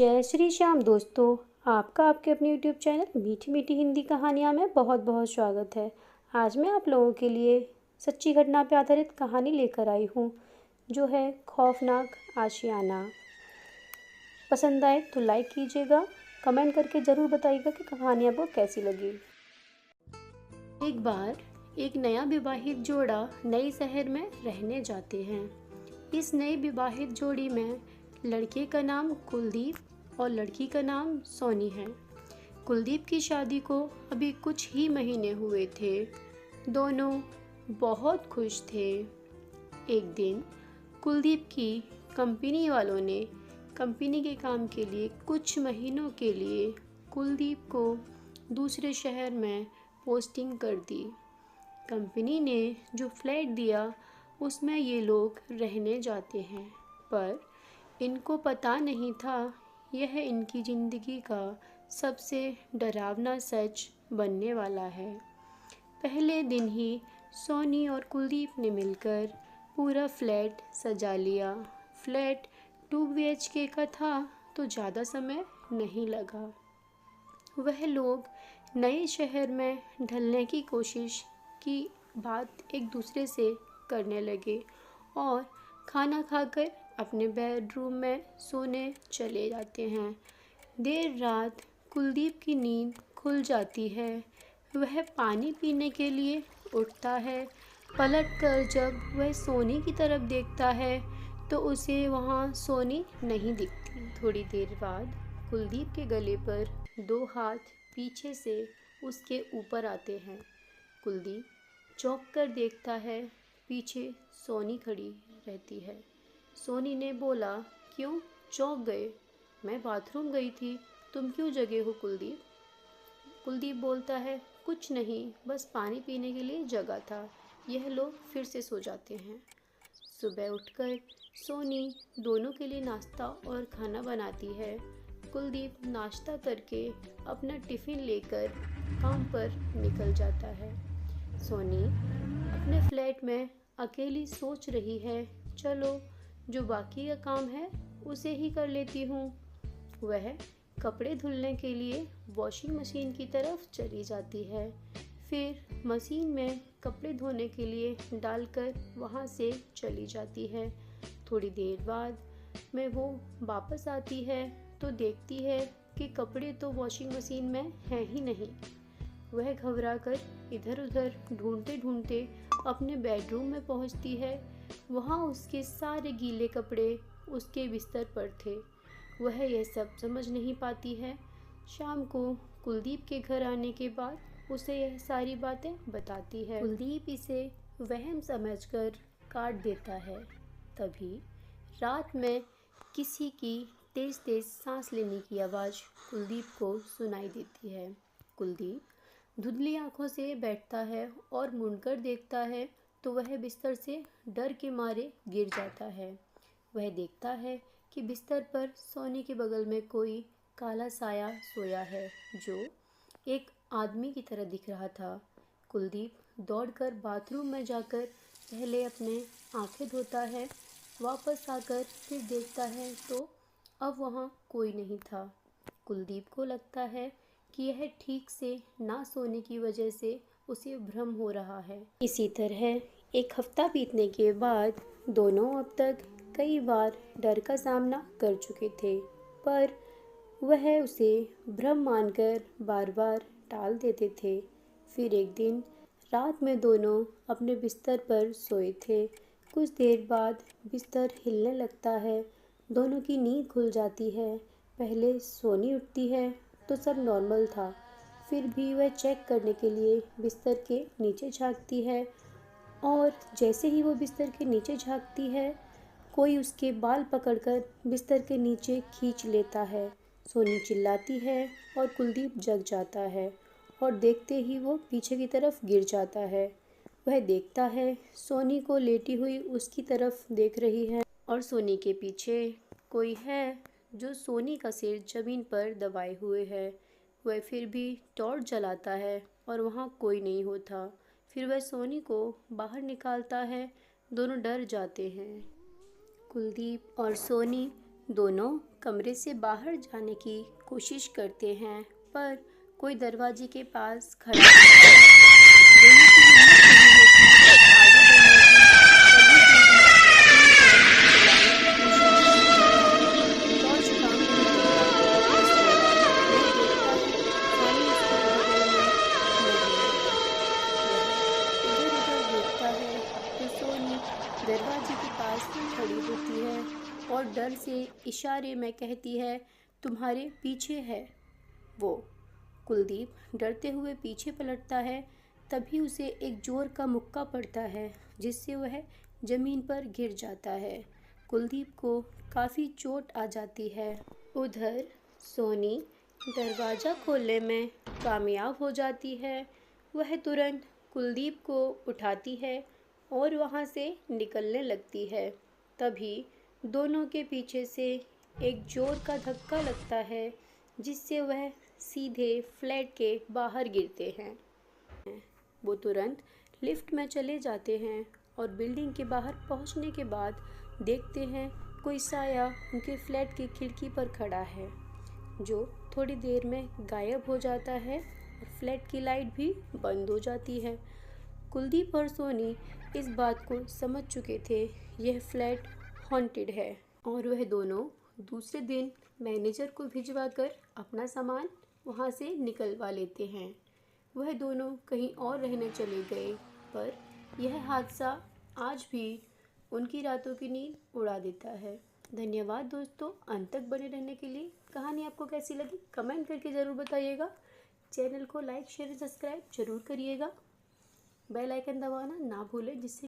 जय श्री श्याम दोस्तों। आपका आपके अपने यूट्यूब चैनल मीठी मीठी हिंदी कहानियाँ में बहुत बहुत स्वागत है। आज मैं आप लोगों के लिए सच्ची घटना पर आधारित कहानी लेकर आई हूँ जो है खौफनाक आशियाना। पसंद आए तो लाइक कीजिएगा, कमेंट करके ज़रूर बताइएगा कि कहानी आपको कैसी लगी। एक बार एक नया विवाहित जोड़ा नए शहर में रहने जाते हैं। इस नए विवाहित जोड़ी में लड़के का नाम कुलदीप और लड़की का नाम सोनी है। कुलदीप की शादी को अभी कुछ ही महीने हुए थे। दोनों बहुत खुश थे। एक दिन कुलदीप की कंपनी वालों ने कंपनी के काम के लिए कुछ महीनों के लिए कुलदीप को दूसरे शहर में पोस्टिंग कर दी। कंपनी ने जो फ्लैट दिया उसमें ये लोग रहने जाते हैं, पर इनको पता नहीं था यह इनकी ज़िंदगी का सबसे डरावना सच बनने वाला है। पहले दिन ही सोनी और कुलदीप ने मिलकर पूरा फ्लैट सजा लिया। फ्लैट 2 BHK का था तो ज़्यादा समय नहीं लगा। वह लोग नए शहर में ढलने की कोशिश की बात एक दूसरे से करने लगे और खाना खाकर अपने बेडरूम में सोने चले जाते हैं। देर रात कुलदीप की नींद खुल जाती है। वह पानी पीने के लिए उठता है। पलटकर जब वह सोनी की तरफ देखता है तो उसे वहाँ सोनी नहीं दिखती। थोड़ी देर बाद कुलदीप के गले पर 2 हाथ पीछे से उसके ऊपर आते हैं। कुलदीप चौंक कर देखता है, पीछे सोनी खड़ी रहती है। सोनी ने बोला, क्यों चौंक गए? मैं बाथरूम गई थी, तुम क्यों जगे हो कुलदीप? कुलदीप बोलता है, कुछ नहीं, बस पानी पीने के लिए जगा था। यह लोग फिर से सो जाते हैं। सुबह उठकर सोनी दोनों के लिए नाश्ता और खाना बनाती है। कुलदीप नाश्ता करके अपना टिफ़िन लेकर काम पर निकल जाता है। सोनी अपने फ्लैट में अकेली सोच रही है, चलो जो बाकी का काम है उसे ही कर लेती हूँ। वह कपड़े धुलने के लिए वॉशिंग मशीन की तरफ चली जाती है। फिर मशीन में कपड़े धोने के लिए डालकर वहाँ से चली जाती है। थोड़ी देर बाद में वो वापस आती है तो देखती है कि कपड़े तो वॉशिंग मशीन में हैं ही नहीं। वह घबराकर इधर उधर ढूंढते ढूंढते अपने बेडरूम में पहुंचती है। वहाँ उसके सारे गीले कपड़े उसके बिस्तर पर थे। वह यह सब समझ नहीं पाती है। शाम को कुलदीप के घर आने के बाद उसे यह सारी बातें बताती है। कुलदीप इसे वहम समझकर काट देता है। तभी रात में किसी की तेज़ तेज़ सांस लेने की आवाज़ कुलदीप को सुनाई देती है। कुलदीप धुंधली आंखों से बैठता है और मुड़कर देखता है तो वह बिस्तर से डर के मारे गिर जाता है। वह देखता है कि बिस्तर पर सोने के बगल में कोई काला साया सोया है जो एक आदमी की तरह दिख रहा था। कुलदीप दौड़कर बाथरूम में जाकर पहले अपने आंखें धोता है। वापस आकर फिर देखता है तो अब वहाँ कोई नहीं था। कुलदीप को लगता है कि यह ठीक से ना सोने की वजह से उसे भ्रम हो रहा है। इसी तरह एक हफ्ता बीतने के बाद दोनों अब तक कई बार डर का सामना कर चुके थे, पर वह उसे भ्रम मानकर बार बार टाल देते थे। फिर एक दिन रात में दोनों अपने बिस्तर पर सोए थे। कुछ देर बाद बिस्तर हिलने लगता है। दोनों की नींद खुल जाती है। पहले सोनी उठती है तो सब नॉर्मल था। फिर भी वह चेक करने के लिए बिस्तर के नीचे झांकती है और जैसे ही वो बिस्तर के नीचे झांकती है कोई उसके बाल पकड़कर बिस्तर के नीचे खींच लेता है। सोनी चिल्लाती है और कुलदीप जग जाता है और देखते ही वो पीछे की तरफ गिर जाता है। वह देखता है सोनी को लेटी हुई उसकी तरफ देख रही है और सोनी के पीछे कोई है जो सोनी का सिर ज़मीन पर दबाए हुए है। वह फिर भी टॉर्च जलाता है और वहाँ कोई नहीं होता। फिर वह सोनी को बाहर निकालता है। दोनों डर जाते हैं। कुलदीप और सोनी दोनों कमरे से बाहर जाने की कोशिश करते हैं, पर कोई दरवाजे के पास खड़ा होता है। दोनों की हिम्मत नहीं होती आगे बढ़ने की, तभी टॉर्च काम नहीं करता। इस दौरान वह देखता है सोनी उसके बगल में नहीं है। वह इधर उधर देखता है तो सोनी दरवाजे के पास खड़ी होती है और डर से इशारे में कहती है, तुम्हारे पीछे है वो। कुलदीप डरते हुए पीछे पलटता है, तभी उसे एक जोर का मुक्का पड़ता है जिससे वह जमीन पर गिर जाता है। कुलदीप को काफ़ी चोट आ जाती है। उधर सोनी दरवाज़ा खोलने में कामयाब हो जाती है। वह तुरंत कुलदीप को उठाती है और वहाँ से निकलने लगती है। तभी दोनों के पीछे से एक जोर का धक्का लगता है जिससे वह सीधे फ्लैट के बाहर गिरते हैं। वो तुरंत लिफ्ट में चले जाते हैं और बिल्डिंग के बाहर पहुंचने के बाद देखते हैं कोई साया उनके फ्लैट की खिड़की पर खड़ा है, जो थोड़ी देर में गायब हो जाता है और फ्लैट की लाइट भी बंद हो जाती है। कुलदीप और सोनी इस बात को समझ चुके थे, यह फ्लैट हॉन्टेड है, और वह दोनों दूसरे दिन मैनेजर को भिजवाकर अपना सामान वहाँ से निकलवा लेते हैं। वह दोनों कहीं और रहने चले गए, पर यह हादसा आज भी उनकी रातों की नींद उड़ा देता है। धन्यवाद दोस्तों, अंत तक बने रहने के लिए। कहानी आपको कैसी लगी कमेंट करके ज़रूर बताइएगा। चैनल को लाइक शेयर सब्सक्राइब जरूर करिएगा। बेल आइकन दबाना ना भूलें, जिससे